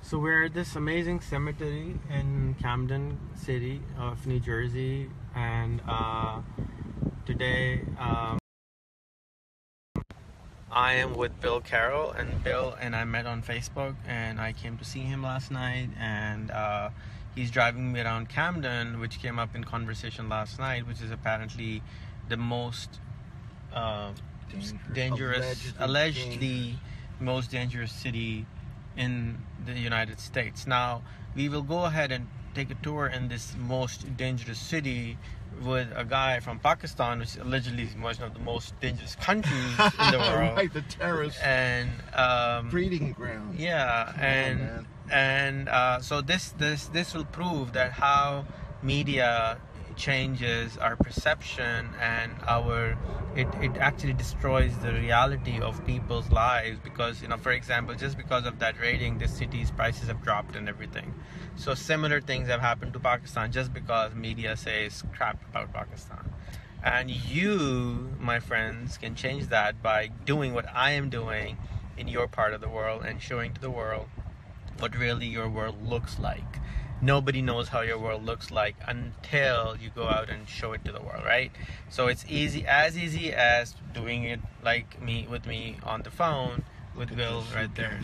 So we're at this amazing cemetery in Camden City of New Jersey, and today I am with Bill Carroll, and Bill and I met on Facebook, and I came to see him last night, and he's driving me around Camden, which came up in conversation last night, which is apparently the most allegedly most dangerous city in the United States. Now, we will go ahead and take a tour in this most dangerous city with a guy from Pakistan, which allegedly is one of the most dangerous countries in the world. Right, the terrorist and breeding ground. Yeah, so this will prove that how media changes our perception and it actually destroys the reality of people's lives, because for example, just because of that raiding, this city's prices have dropped and everything. So similar things have happened to Pakistan just because media says crap about Pakistan. And you, my friends, can change that by doing what I am doing in your part of the world and showing to the world what really your world looks like. Nobody knows how your world looks like until you go out and show it to the world, right? So it's easy as doing it like with me on the phone with Bill right there.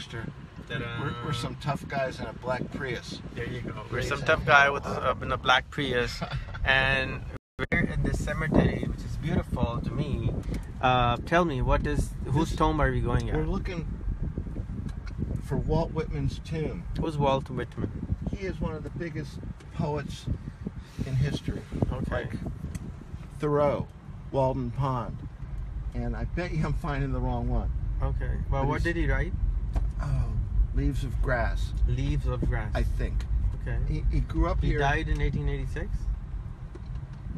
We're some tough guys in a black Prius. There you go. We're some tough guy in a black Prius, and we're in this cemetery, which is beautiful to me. Tell me, whose tomb are we going at? We're looking for Walt Whitman's tomb. Who's Walt Whitman? He is one of the biggest poets in history. Okay. Like Thoreau, Walden Pond, and I bet you I'm finding the wrong one. Okay. Well, what did he write? Oh, Leaves of Grass. Leaves of Grass. I think. Okay. He grew up here. He died in 1886?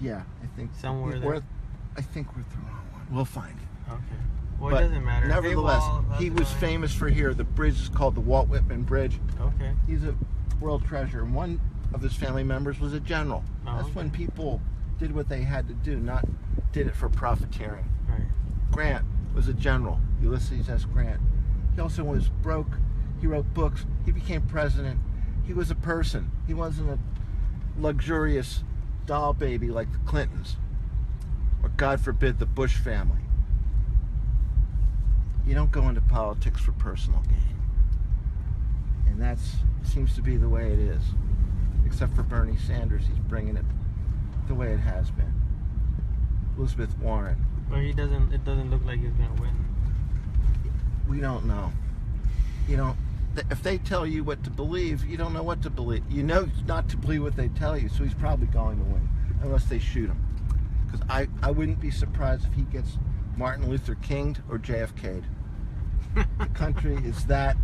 Yeah, I think. Somewhere there. I think we're the wrong one. We'll find it. Okay. Well, it doesn't matter. Nevertheless, he was famous for here. The bridge is called the Walt Whitman Bridge. Okay. He's a world treasure, and one of his family members was a general. Oh, That's okay. when people did what they had to do, not did it for profiteering. Right. Grant was a general. Ulysses S. Grant. He also was broke. He wrote books. He became president. He was a person. He wasn't a luxurious doll baby like the Clintons, or God forbid the Bush family. You don't go into politics for personal gain. And that seems to be the way it is. Except for Bernie Sanders, he's bringing it the way it has been. Elizabeth Warren. Well, it doesn't look like he's going to win. We don't know. If they tell you what to believe, you don't know what to believe. You know not to believe what they tell you, so he's probably going to win, unless they shoot him. Because I wouldn't be surprised if he gets Martin Luther King'd or JFK'd. The country is that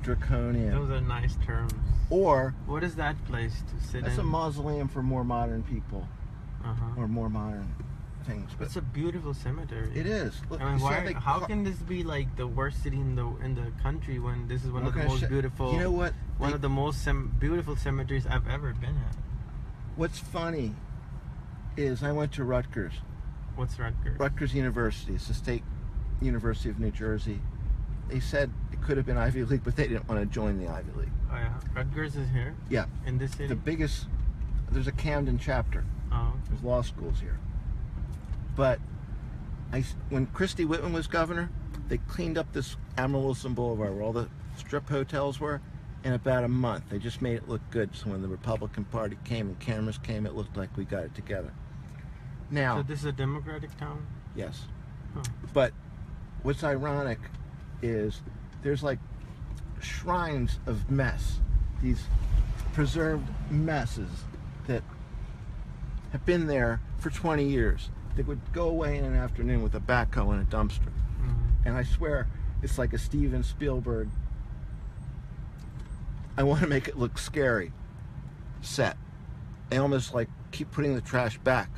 draconian. Those are nice terms. Or what is that place to sit in? That's a mausoleum for more modern people, Uh-huh. or more modern things. But it's a beautiful cemetery. it is. Look, I mean, how can this be like the worst city in the country when this is one of the most beautiful? You know what? One of the most beautiful cemeteries I've ever been at. What's funny is I went to Rutgers. What's Rutgers? Rutgers University. It's the State University of New Jersey. They said it could have been Ivy League, but they didn't want to join the Ivy League. Oh yeah, Rutgers is here. Yeah. In this city. The biggest. There's a Camden chapter. Oh. There's law schools here. But when Christie Whitman was governor, they cleaned up this Admiral Wilson Boulevard where all the strip hotels were in about a month. They just made it look good. So when the Republican Party came and cameras came, it looked like we got it together. Now. So this is a Democratic town? Yes. Huh. But what's ironic is there's like shrines of mess, these preserved messes that have been there for 20 years. They would go away in an afternoon with a backhoe and a dumpster. Mm-hmm. And I swear it's like a Steven Spielberg, I want to make it look scary set. They almost like keep putting the trash back,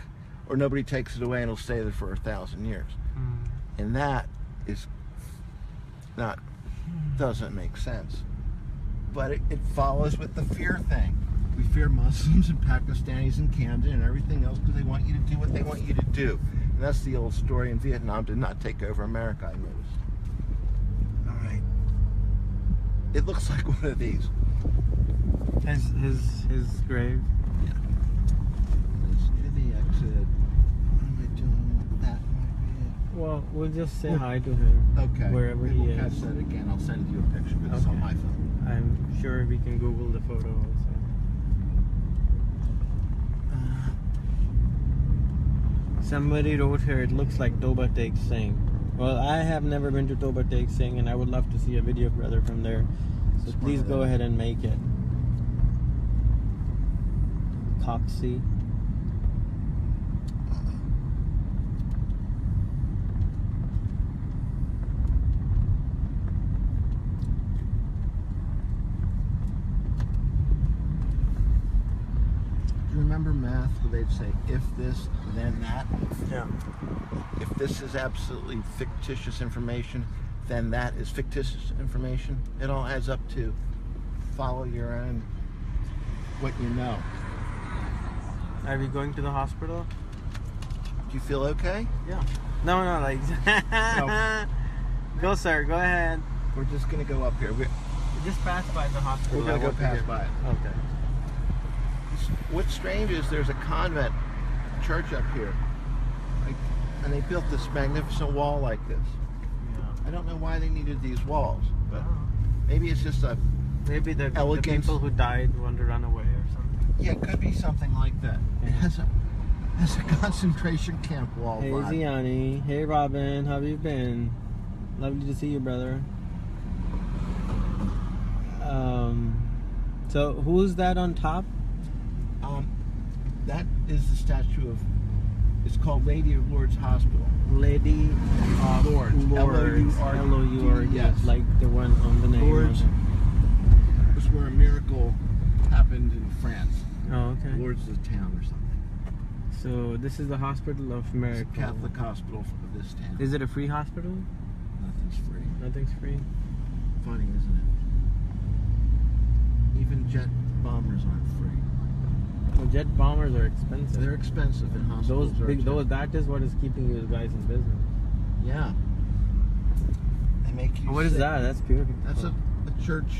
or nobody takes it away and it'll stay there for 1,000 years. Mm-hmm. And that is doesn't make sense. But it follows with the fear thing. We fear Muslims and Pakistanis and Camden and everything else because they want you to do what they want you to do. And that's the old story. In Vietnam did not take over America, I noticed. All right. It looks like one of these. His grave. Yeah. Let's do the exit. What am I doing? That might be it. Well, we'll just say hi to him. Okay. Wherever Maybe he we'll catch is. that again. I'll send you a picture, but it's on my phone. I'm sure we can Google the photo also. Somebody wrote here, it looks like Toba Tek Singh. Well, I have never been to Toba Tek Singh, and I would love to see a video brother from there. So please go ahead and make it. Coxie. Do you remember math where they'd say, if this, then that? Yeah. If this is absolutely fictitious information, then that is fictitious information. It all adds up to follow your own, what you know. Are we going to the hospital? Do you feel okay? Yeah. No, like... No. Go, sir. Go ahead. We're just going to go up here. We just passed by the hospital. We're going to go past by it. Okay. What's strange is there's a convent church up here. And they built this magnificent wall like this. Yeah. I don't know why they needed these walls, but maybe it's just a... Maybe the elegance. people who died want to run away or something. Yeah, it could be something like that. Yeah. It has a concentration camp wall Hey, vibe. Ziani. Hey, Robin. How have you been? Lovely to see you, brother. So who's that on top? That is the statue of... It's called Lady of Lourdes Hospital. Lady of Lourdes. Lourdes. L-O-U-R-D-E-S. Yes. Like the one on the name. Lourdes was where a miracle happened in France. Oh, okay. Lourdes is a town or something. So this is the Hospital of Miracle. It's a Catholic hospital of this town. Is it a free hospital? Nothing's free. Nothing's free. Funny, isn't it? Even jet bombers aren't free. Well, jet bombers are expensive. They're expensive in hospitals. That is what is keeping you guys in business. Yeah. They make you What is sick. that? That's beautiful. That's a church.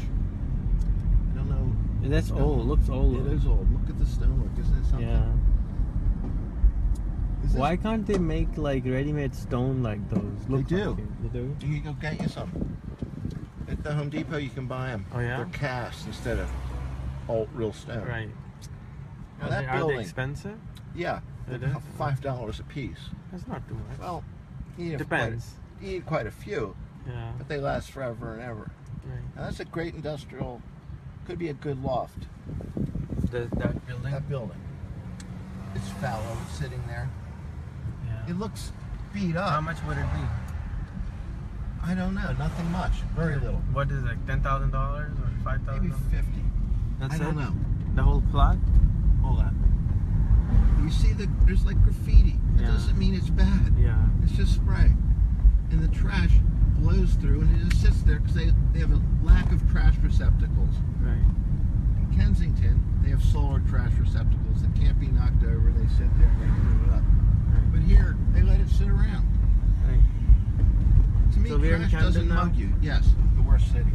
I don't know. And that's old. Looks old. It is old. Look at the stonework. Isn't it something? Yeah. Is this- Why can't they make like ready-made stone like those? They do. Like it. They do? You can go get you some. At the Home Depot, you can buy them. Oh, yeah? They're cast instead of old real stone. Right. Now, Are that they building, expensive? yeah, It they're is? $5 a piece. That's not too much. Well, you need Depends. You need quite a few, Yeah. but they last forever and ever. Right. Now, that's a great industrial, could be a good loft. That building? That building. It's fallow, sitting there. Yeah. It looks beat up. How much would it be? I don't know, nothing much, very little. What is it, $10,000 or $5,000? Maybe 50. That's I don't know. The whole plot? Hold on. You see there's like graffiti. It Yeah. doesn't mean it's bad. Yeah. It's just spray. And the trash blows through and it just sits there because they have a lack of trash receptacles. Right. In Kensington, they have solar trash receptacles that can't be knocked over. They sit there and they clean it up. Right. But here, they let it sit around. Right. To me, So we're in trash Camden doesn't now? mug you. Yes, the worst city.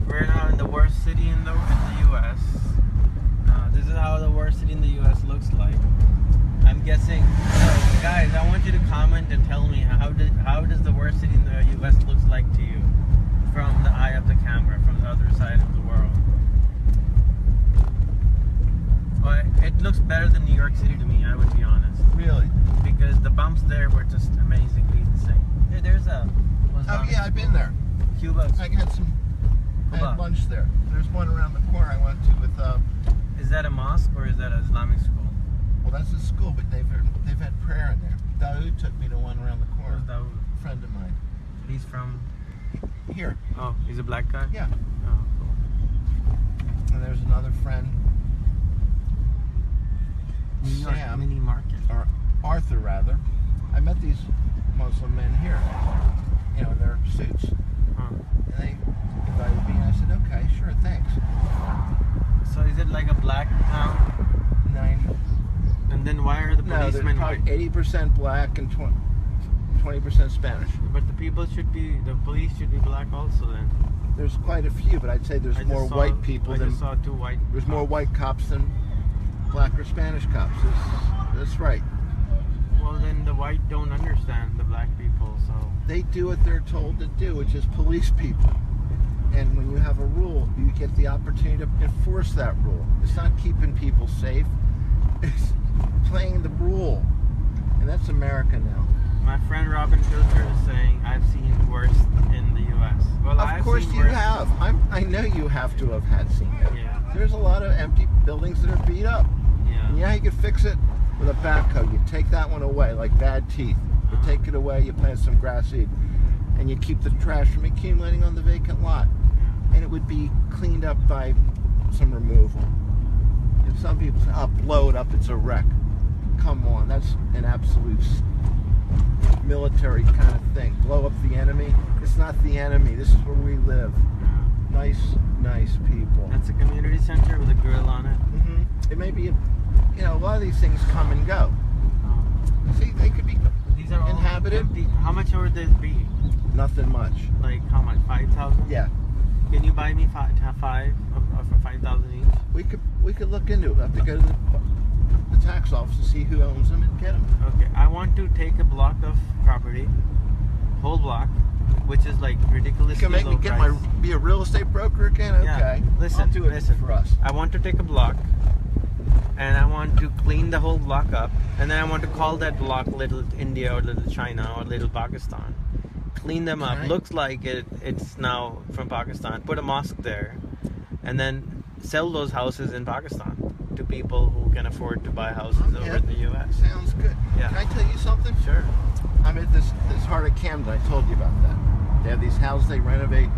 We're now in the worst city in the U.S. This is how the worst city in the U.S. looks like. I'm guessing, guys. I want you to comment and tell me how does the worst city in the U.S. looks like to you from the eye of the camera, from the other side of the world. Well, it looks better than New York City to me. I would be honest, Really? because the bumps there were just amazingly insane. Hey, there's a. Oh yeah, I've been there. Cuba. I had lunch there. There's one around the corner I went to with. Is that a mosque or is that an Islamic school? Well, that's a school, but they've had prayer in there. Daoud took me to one around the corner. Where's that? A friend of mine. He's from. Here. Oh, he's a black guy? Yeah. Oh, cool. And there's another friend. New York Sam. mini market. Or Arthur, rather. I met these Muslim men here. You know, in their suits. Huh. And they invited me, and I said, okay, sure, thanks. So is it like a black town? 90. And then why are the No, there's policemen probably white? 80% black and 20% Spanish. But the police should be black also then. There's quite a few, but I'd say there's more white people than... I just saw 2 white There's cops. more white cops than black or Spanish cops. That's right. Well, then the white don't understand the black people, so... They do what they're told to do, which is police people. And when you have a rule, you get the opportunity to enforce that rule. It's not keeping people safe. It's playing the rule. And that's America now. My friend Robin Filter is saying, I've seen worse in the U.S. Well, Of course you have. I know you have to have seen it. Yeah. There's a lot of empty buildings that are beat up. Yeah. And yeah, you can fix it with a backhoe. You take that one away, like bad teeth. You take it away, you plant some grass seed, and you keep the trash from accumulating on the vacant lot. And it would be cleaned up by some removal. And some people say, oh, blow it up, it's a wreck. Come on, that's an absolute military kind of thing. Blow up the enemy. It's not the enemy. This is where we live. Nice people. That's a community center with a grill on it. It may be, a lot of these things come and go. See, they could be These are all inhabited. empty. How much would this be? Nothing much. Like how much? 5,000? Yeah. Can you buy me five for 5,000 each? We could look into it. We have to go to the tax office to see who owns them and get them. Okay, I want to take a block of property, whole block, which is like ridiculously You can make low me price. be a real estate broker again? Okay. Yeah. Listen, I'll do it listen. for us. I want to take a block, and I want to clean the whole block up, and then I want to call that block Little India or Little China or Little Pakistan. Clean them up. Right. Looks like it's now from Pakistan. Put a mosque there, and then sell those houses in Pakistan to people who can afford to buy houses over in the U.S. Sounds good. Yeah. Can I tell you something? Sure. I'm at this heart of Camden. I told you about that. They have these houses they renovate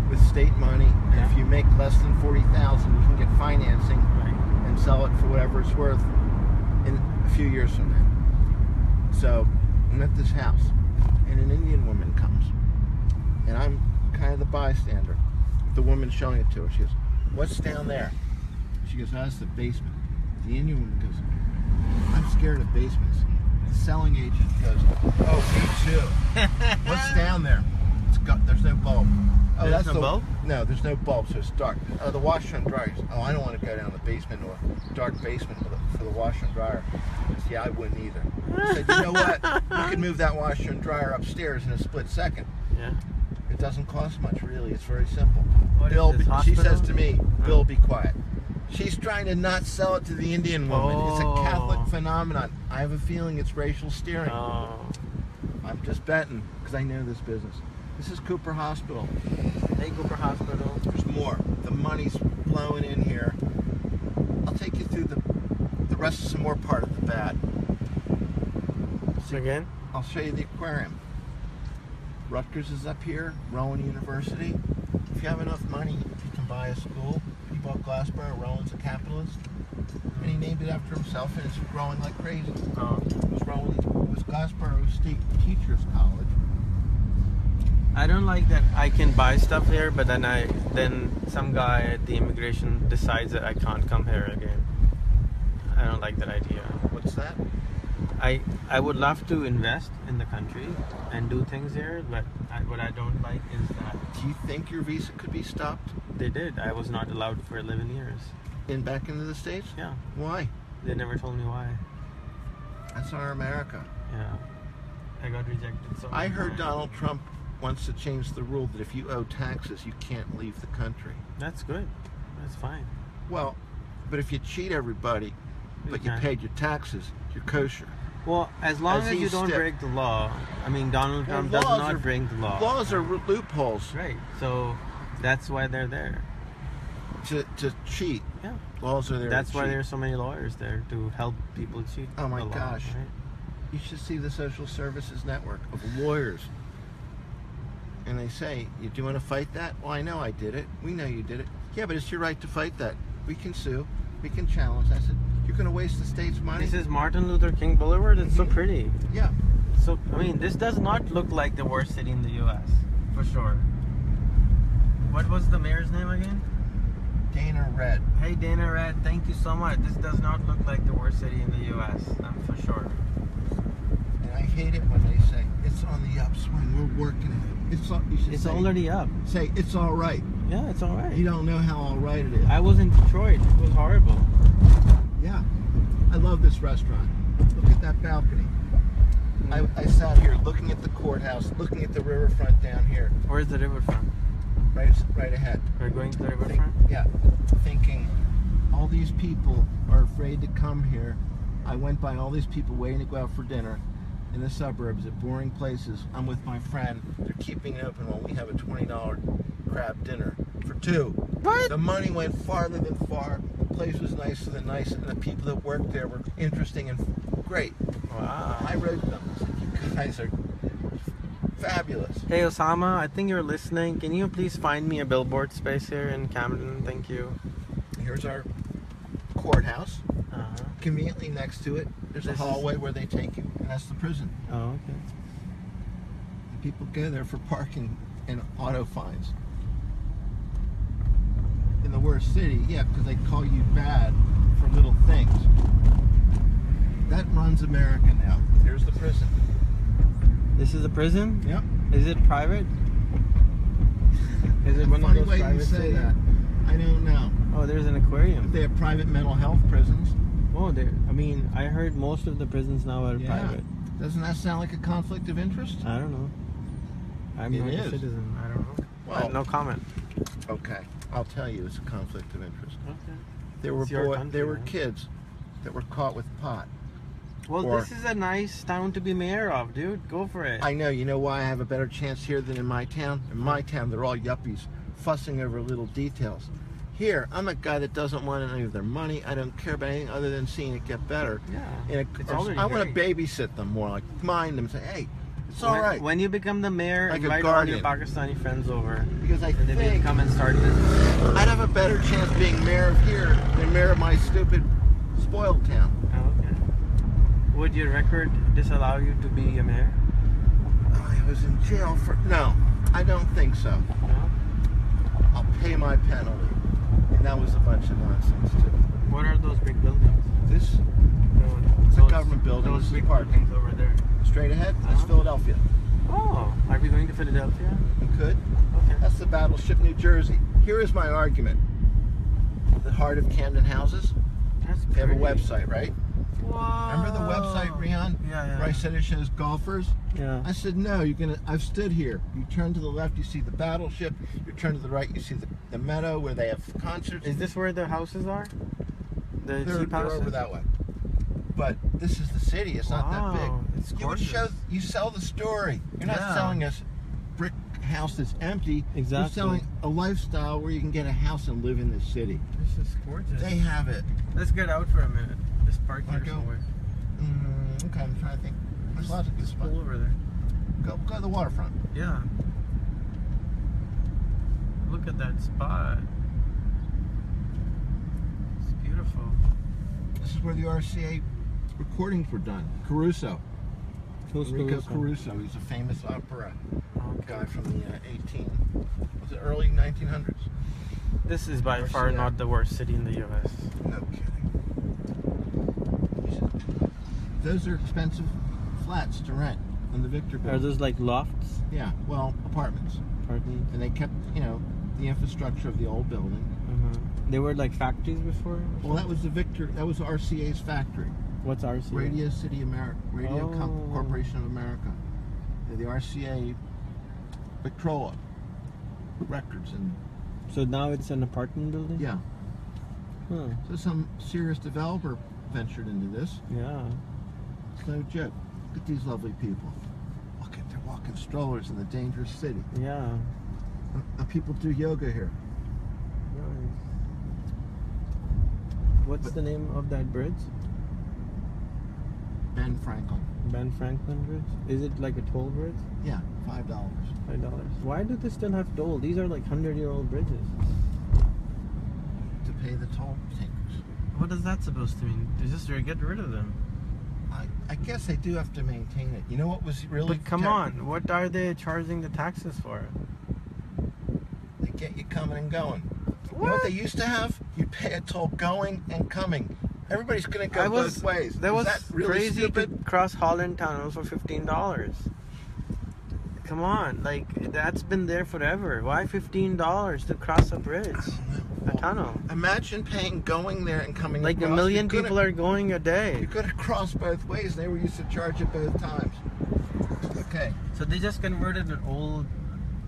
with state money, and if you make less than $40,000, you can get financing and sell it for whatever it's worth in a few years from now. So I'm at this house, and an Indian woman comes, and I'm kind of the bystander. The woman showing it to her, she goes, "What's down there?" She goes, "Oh, that's the basement." The Indian woman goes, "I'm scared of basements." The selling agent goes, "Oh, me too." "What's down there?" There's no bulb. Oh, There's no bulb? No, there's no bulb, so it's dark. The washer and dryer. Oh, I don't want to go down the basement or dark basement for the washer and dryer. I said, yeah, I wouldn't either. I said, you know what? You can move that washer and dryer upstairs in a split second. Yeah. It doesn't cost much, really. It's very simple. What Bill, is this, she hospital? says to me, "Bill, be quiet." She's trying to not sell it to the Indian woman. It's a Catholic phenomenon. I have a feeling it's racial steering. Oh. I'm just betting because I know this business. This is Cooper Hospital. Hey, Cooper Hospital. There's more. The money's flowing in here. I'll take you through the rest of some more part of the bad. Again? I'll show you the aquarium. Rutgers is up here, Rowan University. If you have enough money, you can buy a school. He bought Glassboro. Rowan's a capitalist. And he named it after himself, and it's growing like crazy. Oh. It was Glassboro State Teachers College. I don't like that I can buy stuff here, but then some guy at the immigration decides that I can't come here again. I don't like that idea. What's that? I would love to invest in the country and do things here, but what I don't like is that... Do you think your visa could be stopped? They did. I was not allowed for 11 years. Back into the States? Yeah. Why? They never told me why. That's our America. Yeah. I got rejected so I many heard times. Donald Trump wants to change the rule that if you owe taxes, you can't leave the country. That's good. That's fine. Well, but if you cheat everybody, but you can. paid your taxes, you're kosher. Well, as long as you he's don't still- break the law. I mean, Donald Trump does laws not are- break the law. Laws are loopholes Right. So that's why they're there. to cheat. Yeah. Laws are there. That's to why cheat. there's so many lawyers there to help people cheat. Oh my the law, gosh. right? You should see the social services network of lawyers. And they say, "You do want to fight that?" "Well, I know I did it. We know you did it." "Yeah, but it's your right to fight that. We can sue. We can challenge." I said, "You're going to waste the state's money?" This is Martin Luther King Boulevard. It's so pretty. Yeah. So, I mean, this does not look like the worst city in the U.S. for sure. What was the mayor's name again? Dana Red. Hey, Dana Red, thank you so much. This does not look like the worst city in the U.S. For sure. And I hate it when they say, it's on the upswing, we're working it. It's already up. Say, it's all right. Yeah, it's all right. You don't know how all right it is. I was in Detroit. It was horrible. Yeah. I love this restaurant. Look at that balcony. I sat here looking at the courthouse, looking at the riverfront down here. Where's the riverfront? Right ahead. We're going to the riverfront? Yeah. Thinking, all these people are afraid to come here. I went by all these people waiting to go out for dinner in the suburbs at boring places. I'm with my friend. They're keeping it open while we have a $20 crab dinner for two. What? The money went farther than far. The place was nicer than nice, and the people that worked there were interesting and great. Wow. I wrote them. I said, you guys are fabulous. Hey Osama, I think you're listening. Can you please find me a billboard space here in Camden? Thank you. Here's our courthouse. Uh-huh. Conveniently next to it, there's a hallway where they take you, and that's the prison. Oh, okay. And people go there for parking and auto fines. In the worst city, yeah, because they call you bad for little things. That runs America now. There's the prison. This is a prison? Yep. Is it private? Is it one of Funny those way private you say cities? that. I don't know. Oh, there's an aquarium. They have private mental health prisons. Oh, I heard most of the prisons now are private. Doesn't that sound like a conflict of interest? I don't know. I'm not a citizen. I don't know. Well, no comment. Okay, I'll tell you, it's a conflict of interest. Okay. There were kids that were caught with pot. Well, this is a nice town to be mayor of, dude. Go for it. I know. You know why I have a better chance here than in my town? In my town, they're all yuppies, fussing over little details. Here, I'm a guy that doesn't want any of their money. I don't care about anything other than seeing it get better. Yeah. I want to babysit them more, like mind them, say, hey, it's all right. When you become the mayor, like invite all your Pakistani friends over. Because I think they come and start this. I'd have a better chance being mayor of here than mayor of my stupid, spoiled town. Oh, okay. Would your record disallow you to be a mayor? I was in jail for... No, I don't think so. No? I'll pay my penalty. And that was a bunch of nonsense, too. What are those big buildings? This? It's a government building. Those big parkings over there. Straight ahead? That's Philadelphia. Oh, are we going to Philadelphia? We could. Okay. That's the Battleship New Jersey. Here is my argument. The heart of Camden houses. That's They have a pretty. website, right? Whoa. Remember the website, Rian? Yeah. Where I said it shows golfers? Yeah. I said, no, I've stood here. You turn to the left, you see the battleship. You turn to the right, you see the meadow where they have concerts. Is this where the houses are? The They're cheap houses? over that way. But this is the city. It's not that big. It's gorgeous. You sell the story. You're not selling us brick house that's empty. Exactly. You're selling a lifestyle where you can get a house and live in this city. This is gorgeous. They have it. Let's get out for a minute. Just park here somewhere. Okay, I'm trying to think. There's lots of good spots. Pull over there. Go to the waterfront. Yeah. Look at that spot. It's beautiful. This is where the RCA recordings were done. Caruso. Who's Enrico Caruso? Caruso. He's a famous opera Okay. guy from the was it early 1900s? This is by far not the worst city in the U.S. No kidding. Those are expensive flats to rent on the Victor building. Are those like lofts? Yeah, well, apartments. Apartments? And they kept, the infrastructure of the old building. They were like factories before? Well, that was RCA's factory. What's RCA? Radio City America, Corporation of America. The RCA Victrola Records. And so now it's an apartment building? yeah. Huh. So some serious developer ventured into this. Yeah. It's no joke. Look at these lovely people. Look at, they're walking strollers in the dangerous city. Yeah. And people do yoga here. Nice. What's the name of that bridge? Ben Franklin. Ben Franklin Bridge? Is it like a toll bridge? Yeah, $5. $5. Why do they still have toll? These are like 100-year-old bridges. To pay the toll takers. What is that supposed to mean? They just get rid of them. I guess they do have to maintain it. You know what was really... But come on, what are they charging the taxes for? They get you coming and going. What? You know what they used to have? You pay a toll going and coming. Everybody's going to go both ways. That was really crazy stupid? to cross Holland Tunnel for $15. Come on, like that's been there forever. Why $15 to cross a bridge, a tunnel? Imagine going there and coming like across. a million people are going a day. You could have crossed both ways. They were used to charge it both times. Okay. So they just converted an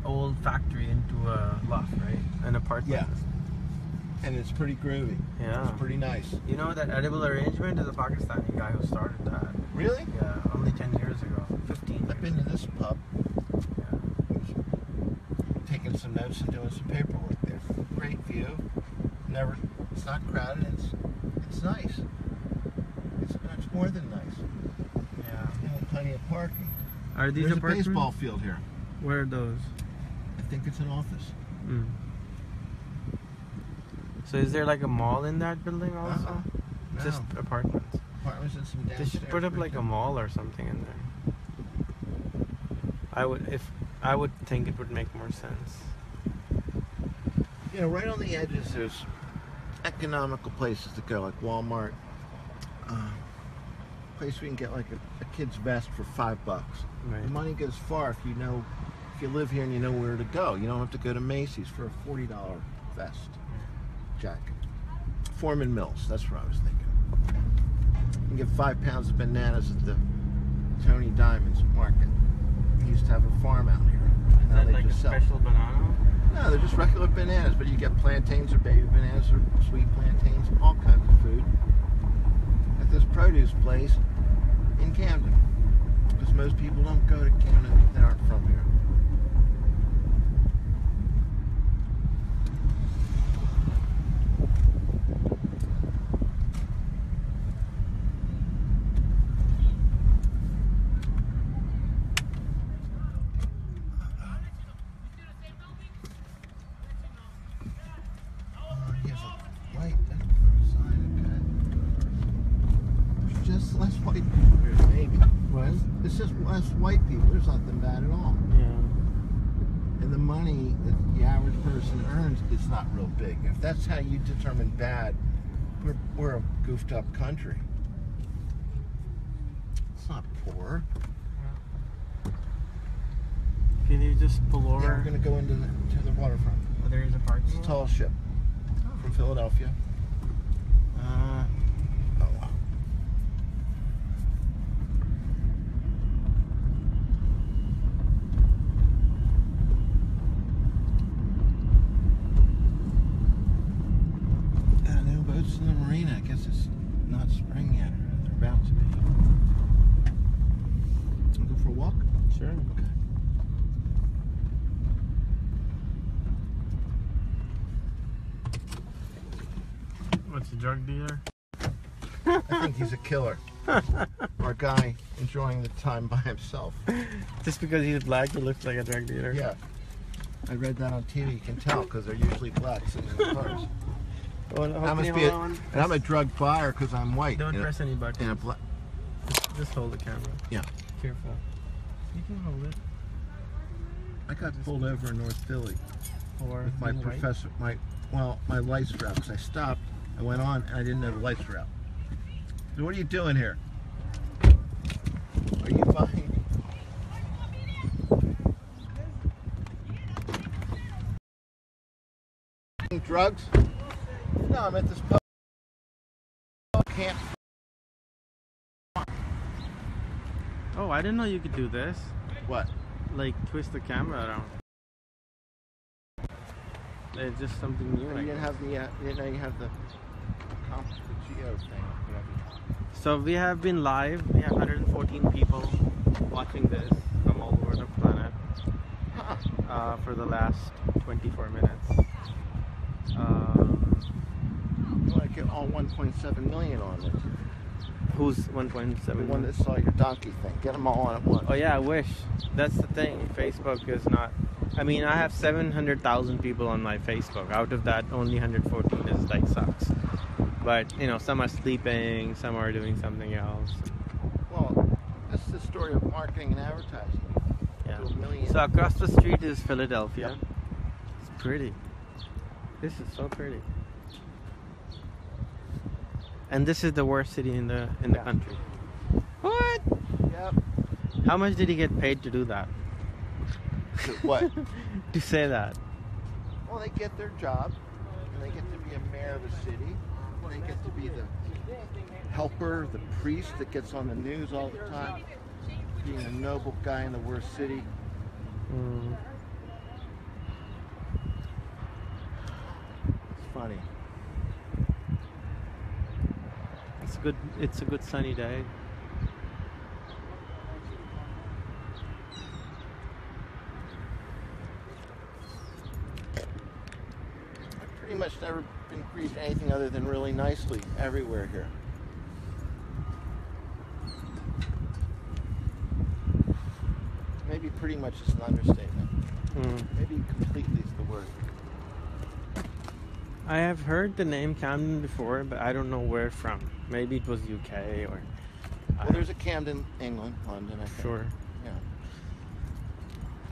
old factory into a loft, right? An apartment. Yeah. And it's pretty groovy. Yeah. It's pretty nice. You know that edible arrangement is a Pakistani guy who started that. Really? Yeah, only 10 years ago. 15 I've been to this pub. Yeah. Taking some notes and doing some paperwork there. Great view. It's not crowded. It's nice. It's more than nice. Yeah. And plenty of parking. Are these There's apartments? a baseball field here. Where are those? I think it's an office. Mm. So is there like a mall in that building also? No. Just apartments. Apartments and some They downstairs. should put up like a mall or something in there. I would think it would make more sense. You know, right on the edges there's economical places to go, like Walmart. Place we can get like a kid's vest for $5. Right. The money goes far if you live here and you know where to go. You don't have to go to Macy's for a $40 vest jacket. Foreman Mills, that's what I was thinking. You can get 5 pounds of bananas at the Tony Diamond's market. He used to have a farm out here. Is that like a special banana? No, they're just regular bananas, but you get plantains or baby bananas or sweet plantains, all kinds of food at this produce place in Camden. Because most people don't go to Camden that aren't from here. Less white people here, maybe. What? It's just less white people. There's nothing bad at all. Yeah. And the money that the average person earns is not real big. If that's how you determine bad, we're a goofed up country. It's not poor. Can you just pull over? Yeah, we're going to go into the waterfront. Oh, there is a parking It's a lot? tall ship from Philadelphia. In the marina, I guess it's not spring yet, or they're about to be. Wanna go for a walk? Sure. Okay. What's a drug dealer? I think he's a killer. Or a guy enjoying the time by himself. Just because he's black, he looks like a drug dealer. Yeah. I read that on TV. You can tell because they're usually black sitting in the cars. Well, And I'm a drug buyer because I'm white. Don't press any buttons. And a black. Just hold the camera. Yeah. Careful. You can hold it. I got pulled over in North Philly Or with my being white. professor. My lights were out because I stopped. I went on and I didn't know the lights were out. So what are you doing here? Are you buying? Drugs? No, I'm at this pub. Can't. Oh, I didn't know you could do this. What? Like twist the camera around. It's just something new. You I didn't guess. have the. You didn't know you have the geo thing. Whatever. So we have been live. We have 114 people watching this from all over the planet for the last 24 minutes. You want to get all 1.7 million on it. Who's 1.7? The one that saw your donkey thing. Get them all on at once. Oh yeah, I wish. That's the thing. Facebook is not. I mean, I have 700,000 people on my Facebook. Out of that, only 114 is like sucks. But you know, some are sleeping, some are doing something else. Well, this is the story of marketing and advertising. Yeah. To a million. So across the street is Philadelphia. Yep. It's pretty. This is so pretty. And this is the worst city in the Yeah. country. What? Yep. How much did he get paid to do that? What? To say that? Well, they get their job, and they get to be a mayor of a city. They get to be the helper, the priest that gets on the news all the time, being a noble guy in the worst city. Mm. It's funny. It's a good sunny day. I've pretty much never been greeted anything other than really nicely everywhere here. Maybe pretty much is an understatement. Mm. Maybe completely is the word. I have heard the name Camden before, but I don't know where from. Maybe it was UK or. Well, there's a Camden, England, London, I think. Sure. Yeah.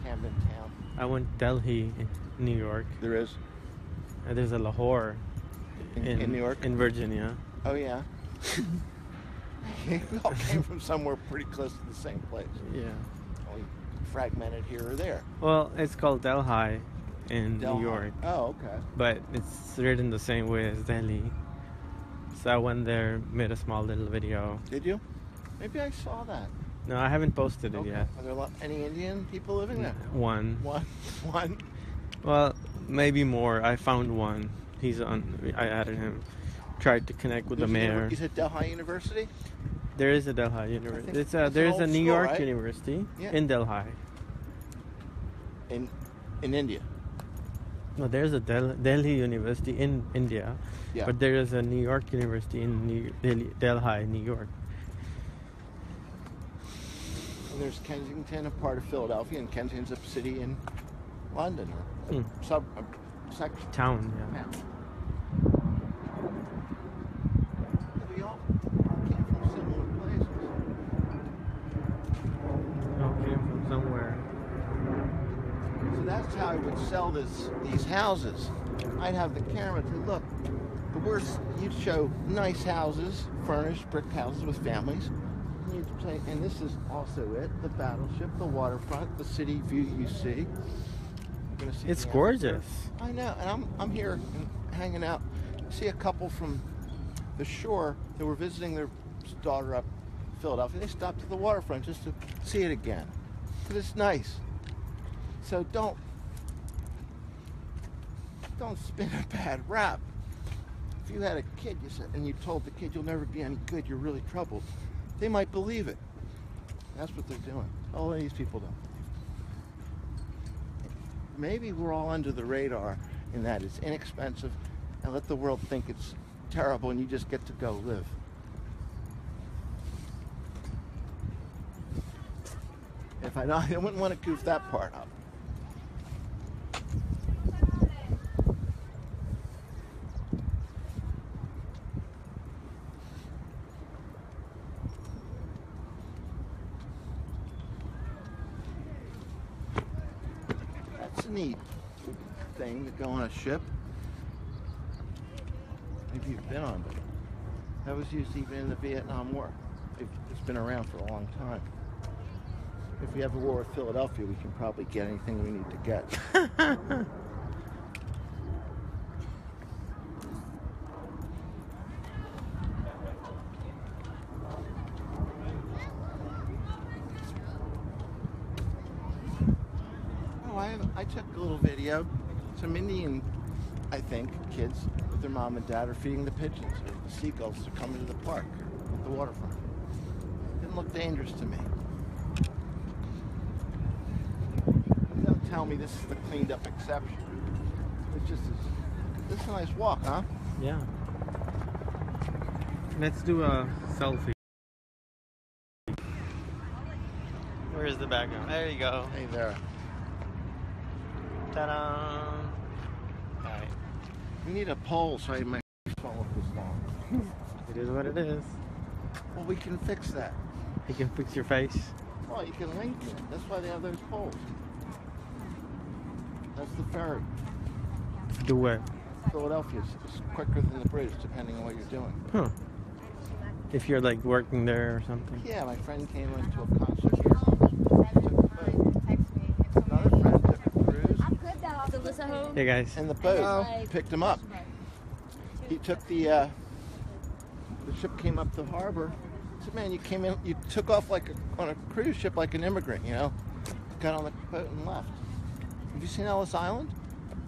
Camden town. I went Delhi in New York. There is. There's a Lahore In New York? in Virginia. Oh, yeah. We all came from somewhere pretty close to the same place. Yeah. Only fragmented here or there. Well, it's called Delhi in Delhi. New York, Oh, okay. but it's written the same way as Delhi. So I went there, made a small little video. Did you? Maybe I saw that. No, I haven't posted it Okay. yet. Are there any Indian people living there? One. One? Well, maybe more. I found one. He's on. I added him. Tried to connect with the mayor. Is it Delhi University? There is a Delhi University. think It's it's there's an a old New school, York right? University Yeah. in Delhi. In India. No, there's a Delhi University in India, Yeah. but there is a New York University in Delhi, New York. And there's Kensington, a part of Philadelphia, and Kensington's a city in London, or a section. Town, yeah. We all came from similar places. Okay, from somewhere. So that's how I would sell these houses. I'd have the camera to look. The worst, you'd show nice houses, furnished brick houses with families. And you'd say, and this is also it: the battleship, the waterfront, the city view you see. You're gonna see It's the gorgeous. I know, and I'm here and hanging out. See a couple from the shore that were visiting their daughter up in Philadelphia. They stopped at the waterfront just to see it again, because it's nice. So don't spin a bad rap. If you had a kid, and you told the kid you'll never be any good, you're really troubled, they might believe it. That's what they're doing. All of these people don't. Maybe we're all under the radar in that it's inexpensive, and let the world think it's terrible, and you just get to go live. If I wouldn't want to goof that part up. That's a neat thing to go on a ship. Maybe you've been on, but that was used even in the Vietnam War. It's been around for a long time. If we have a war with Philadelphia, we can probably get anything we need to get. I took a little video. Some Indian, I think, kids with their mom and dad are feeding the pigeons or the seagulls that are coming to the park at the waterfront. Didn't look dangerous to me. Don't tell me this is the cleaned up exception. It's just this is a nice walk, huh? Yeah. Let's do a selfie. Where is the background? There you go. Hey there. Ta-da! Alright. We need a pole so my fall off this long. It is what it is. Well, we can fix that. You can fix your face. Well, you can lengthen it. That's why they have those poles. That's the ferry. Do what? Philadelphia is quicker than the bridge, depending on what you're doing. Huh. if you're like working there or something. Yeah, my friend came into a concert here. Another friend took a cruise. Is Alyssa home? Hey guys. And the boat picked him up. He took the ship came up the harbor. I said, man, you came in, you took off like on a cruise ship like an immigrant, you know? Got on the boat and left. Have you seen Ellis Island?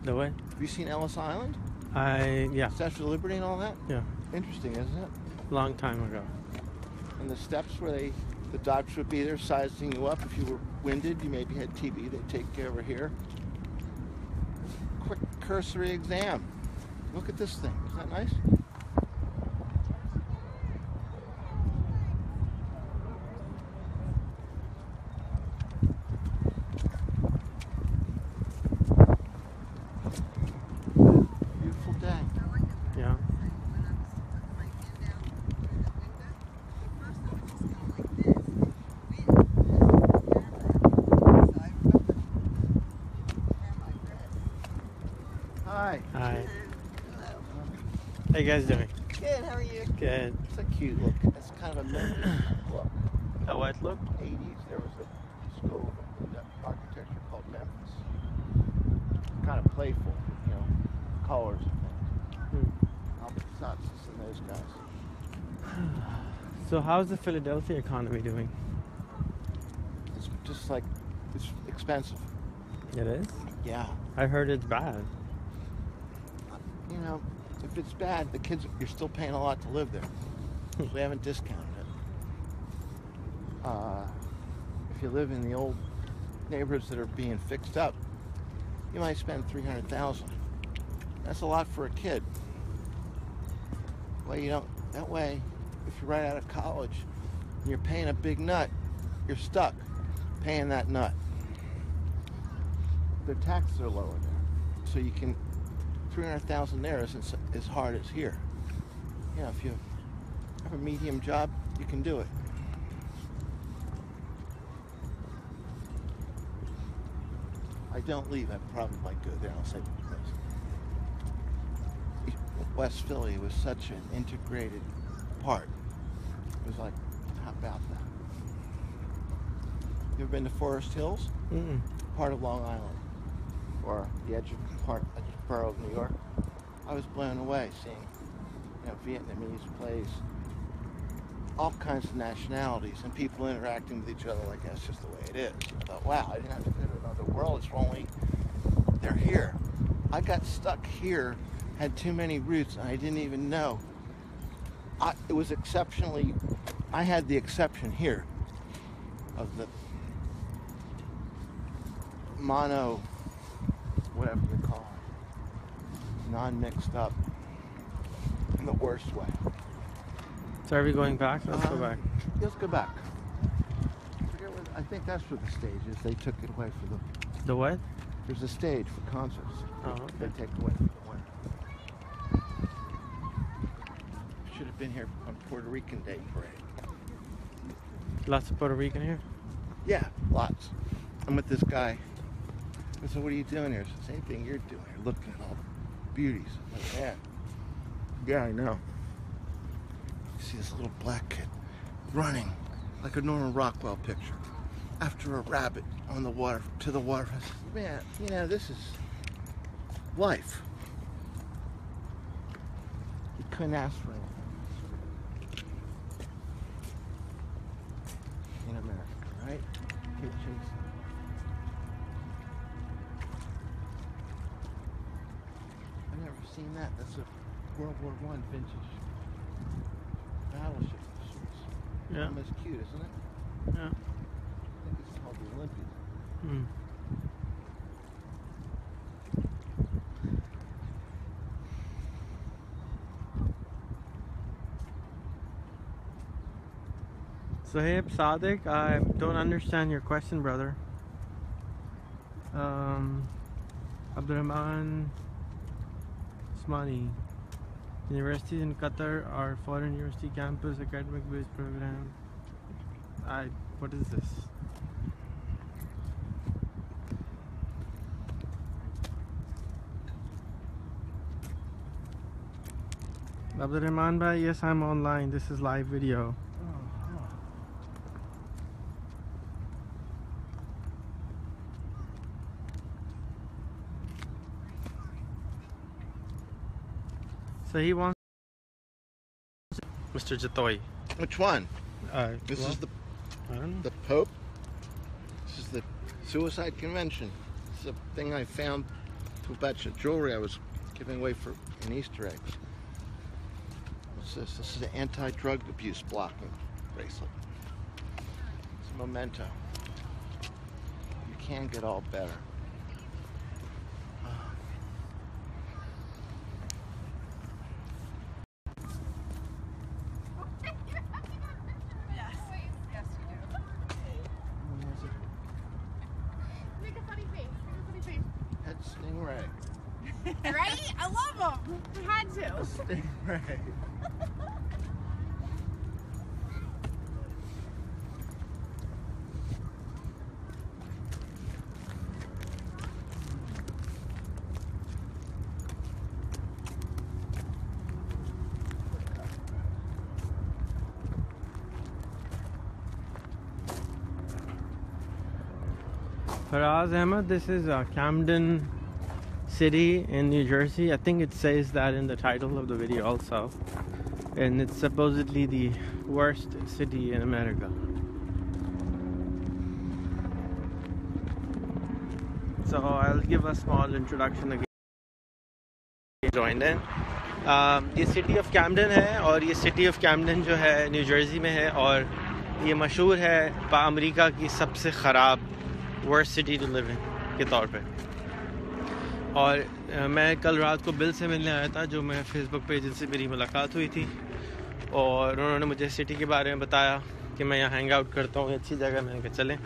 The what? Have you seen Ellis Island? Yeah. Statue of Liberty and all that? Yeah. Interesting, isn't it? Long time ago. And the steps where the doctors would be there sizing you up. If you were winded, you maybe had TB, they'd take you over here. Quick cursory exam. Look at this thing. Isn't that nice? Beautiful day. Yeah. Hi. Hi. How you guys doing? Good, how are you? Good. It's a cute look. It's kind of a Memphis look. A what look? 80s, there was a school of architecture called Memphis. Kind of playful, you know, colors and things. Albertsons and those guys. So how's the Philadelphia economy doing? It's just like, it's expensive. It is? Yeah. I heard it's bad. You know, if it's bad, the kids, you're still paying a lot to live there. So we haven't discounted it. If you live in the old neighborhoods that are being fixed up, you might spend $300,000. That's a lot for a kid. Well, you don't. That way, if you're right out of college and you're paying a big nut, you're stuck paying that nut. Their taxes are lower there, so you can. 300,000 there isn't as hard as here. You know, if you have a medium job, you can do it. I don't leave. I probably might go there. I'll say this. West Philly was such an integrated part. It was like, how about that? You ever been to Forest Hills? Mm-mm. Part of Long Island, or the edge of borough of New York. I was blown away seeing, you know, Vietnamese place, all kinds of nationalities, and people interacting with each other like that's just the way it is. I thought, wow, I didn't have to go to another world. It's only they're here. I got stuck here, had too many roots, and I didn't even know. It was exceptionally. I had the exception here of the mono, whatever you call it, non-mixed up in the worst way. So are we going back? Let's go back. Let's go back. I think that's where the stage is. They took it away for The what? There's a stage for concerts. Oh, okay. They take it away for the winter. Should have been here on Puerto Rican Day Parade. Lots of Puerto Rican here? Yeah, lots. I'm with this guy. I said, what are you doing here? He said, same thing you're doing here, looking at all the beauties. I'm like, yeah, I know. You see this little black kid running like a Norman Rockwell picture after a rabbit on the water, to the water. I said, man, you know, this is life. You couldn't ask for anything in America, right? Kid chasing. I've never seen that. That's a World War I vintage battleship of sorts. Yeah. Almost cute, isn't it? Yeah. I think it's called the Olympia. Hmm. Sahib Sadiq, I don't understand your question, brother. Abdurrahman Usmani. Universities in Qatar are foreign university campus academic based program. What is this? Abdurrahman bhai, yes, I'm online. This is live video. So he wants Mr. Jatoi. Which one? This is the I don't know. the Pope. This is the Suicide Convention. It's a thing I found, a batch of jewelry I was giving away for an Easter eggs. What's this? This is the anti-drug abuse blocking bracelet. It's a memento. You can get all better. Stingray. Right? I love them. I had to. Stingray. Faraz Ahmed, this is Camden city in New Jersey. I think it says that in the title of the video also. And it's supposedly the worst city in America. So I'll give a small introduction again. Joined in. ये city of कैम्डन है और ये city of कैम्डन जो है new Jersey में है और ये मशहूर है अमेरिका की सबसे ख़राब worst city to live in के तौर पे। और मैं कल रात को बिल से मिलने आया था, जो मैं फेसबुक पे जिनसे मेरी मुलाकात हुई थी, और उन्होंने मुझे सिटी के बारे में बताया कि मैं यहाँ हैंग आउट करता हूँ, अच्छी जगह। मैंने कहा चलें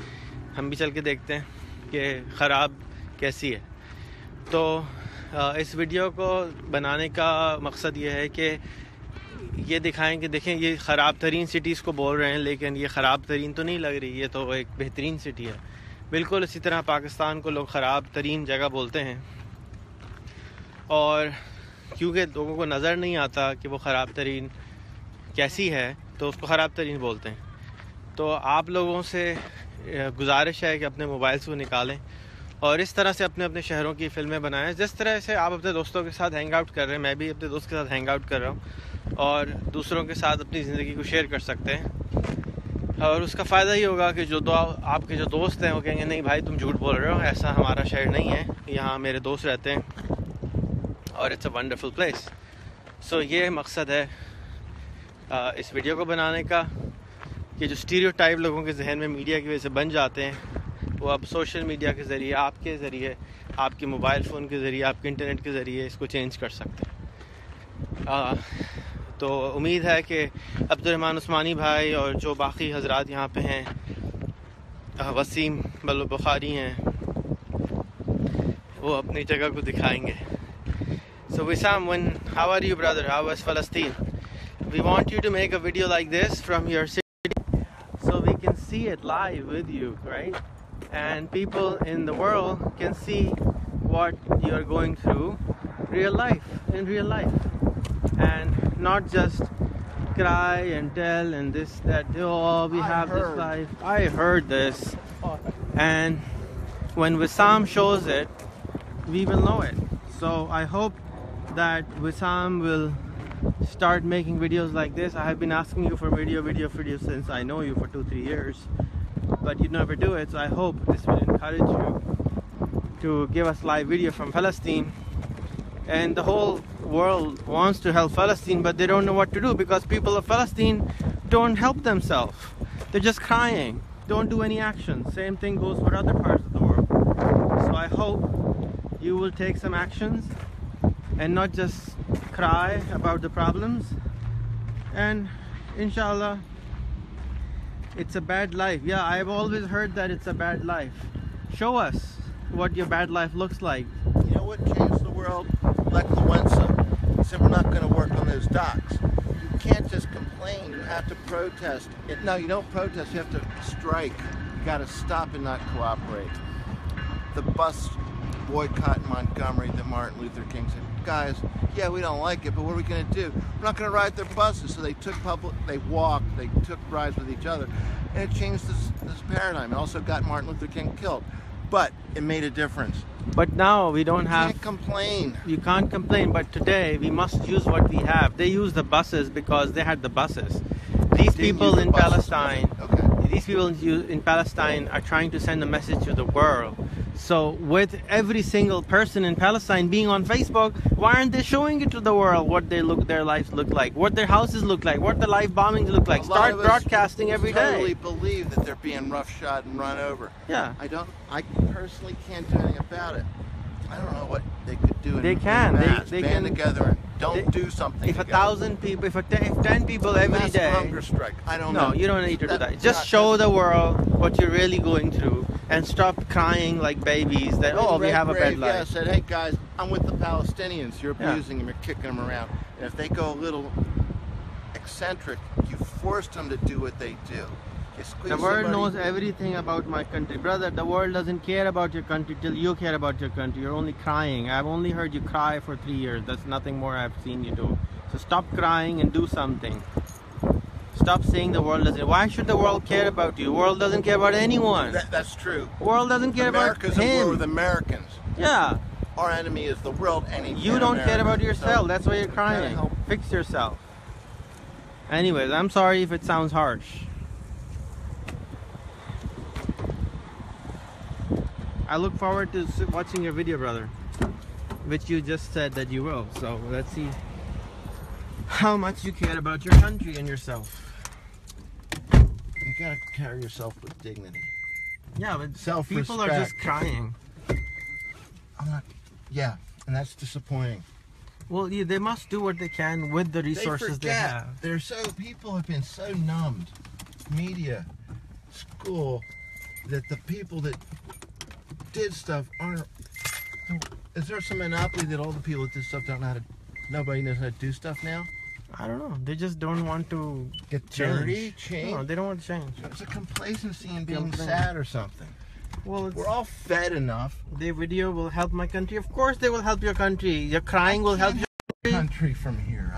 हम भी चल के देखते हैं कि ख़राब कैसी है। तो इस वीडियो को बनाने का मकसद ये है कि ये दिखाएं कि देखें ये ख़राब तरीन सिटीज़ को बोल रहे हैं, लेकिन ये ख़राब तरीन तो नहीं लग रही, ये तो एक बेहतरीन सिटी है। बिल्कुल इसी तरह पाकिस्तान को लोग ख़राब तरीन जगह बोलते हैं, और क्योंकि लोगों को नज़र नहीं आता कि वो ख़राब तरीन कैसी है तो उसको ख़राब तरीन बोलते हैं। तो आप लोगों से गुजारिश है कि अपने मोबाइल से वो निकालें और इस तरह से अपने अपने शहरों की फ़िल्में बनाएं। जिस तरह से आप अपने दोस्तों के साथ हैंग आउट कर रहे हैं, मैं भी अपने दोस्त के साथ हैंग आउट कर रहा हूँ और दूसरों के साथ अपनी ज़िंदगी को शेयर कर सकते हैं। और उसका फ़ायदा ही होगा कि जो आपके जो दोस्त हैं वो कहेंगे नहीं भाई तुम झूठ बोल रहे हो, ऐसा हमारा शहर नहीं है, यहाँ मेरे दोस्त रहते हैं और इट्स अ वंडरफुल प्लेस। सो ये मकसद है इस वीडियो को बनाने का कि जो स्टीरियोटाइप लोगों के जहन में मीडिया की वजह से बन जाते हैं वो अब सोशल मीडिया के ज़रिए, आपके ज़रिए, आपके मोबाइल फ़ोन के ज़रिए, आपके इंटरनेट के ज़रिए इसको चेंज कर सकते हैं। तो उम्मीद है कि अब्दुर्रहमान उस्मानी भाई और जो बाकी हजरात यहाँ पे हैं, वसीम बुखारी हैं, वो अपनी जगह को दिखाएंगे। So Wissam, how are you, brother? How was Palestine? We want you to make a video like this from your city so we can see it live with you, right? And people in the world can see what you're going through in real life, and not just cry and tell and this, that, oh, we have this life. I heard this. And when Wissam shows it, we will know it. So I hope that Wissam will start making videos like this. I have been asking you for video since I know you for 2-3 years, but you never do it. So I hope this will encourage you to give us live video from Palestine. And the whole world wants to help Palestine, but they don't know what to do because people of Palestine don't help themselves. They're just crying, don't do any action. Same thing goes for other parts of the world. So I hope you will take some actions and not just cry about the problems. And inshallah, it's a bad life. Yeah, I've always heard that it's a bad life. Show us what your bad life looks like. You know what changed the world? Lech Walesa said we're not going to work on those docks. You can't just complain. You have to protest. No, you don't protest. You have to strike. You got to stop and not cooperate. The bus boycott in Montgomery that Martin Luther King said, guys, yeah, we don't like it, but what are we going to do? We're not going to ride their buses. So they took they took rides with each other, and it changed this paradigm. It also got Martin Luther King killed, but it made a difference. But now we don't have... You can't complain. You can't complain, but today we must use what we have. They use the buses because they had the buses. These people in Palestine... Okay. These people in Palestine are trying to send a message to the world. So with every single person in Palestine being on Facebook, why aren't they showing it to the world what their lives look like, what their houses look like, what the live bombings look like? Start broadcasting every day. I totally believe that they're being roughshod and run over. Yeah. I personally can't do anything about it. I don't know what they could do. They can. They band can together and don't do something. If 1,000 people, if 10 people every day. Hunger strike. I don't know. No, you don't need to do that. Just show the world what you're really going through, and stop crying like babies that we have a bad life. Yeah, said, hey guys, I'm with the Palestinians. You're abusing them. You're kicking them around. And if they go a little eccentric, you forced them to do what they do. The world knows everything about my country. Brother, the world doesn't care about your country till you care about your country. You're only crying. I've only heard you cry for 3 years. That's nothing more I've seen you do. So stop crying and do something. Stop saying the world doesn't. Why should the world care about you? The world doesn't care about anyone. That's true. The world doesn't care America's about him. At war with Americans. Yeah. Our enemy is the world. You don't care about yourself. That's why you're crying. Fix yourself. Anyways, I'm sorry if it sounds harsh. I look forward to watching your video, brother, which you just said that you will. So let's see how much you care about your country and yourself. You gotta carry yourself with dignity. Yeah, but self-respect. People are just crying. I'm not. Yeah, and that's disappointing. Well, yeah, they must do what they can with the resources they have. People have been so numbed, media, school, that the people that did stuff aren't. Is there some monopoly that all the people that did stuff don't know how to? Nobody knows how to do stuff now. I don't know. They just don't want to get dirty, change. No, they don't want to change. It's a complacency in being sad or something. Well, we're all fed enough. The video will help my country. Of course, they will help your country. Your crying will help your country from here.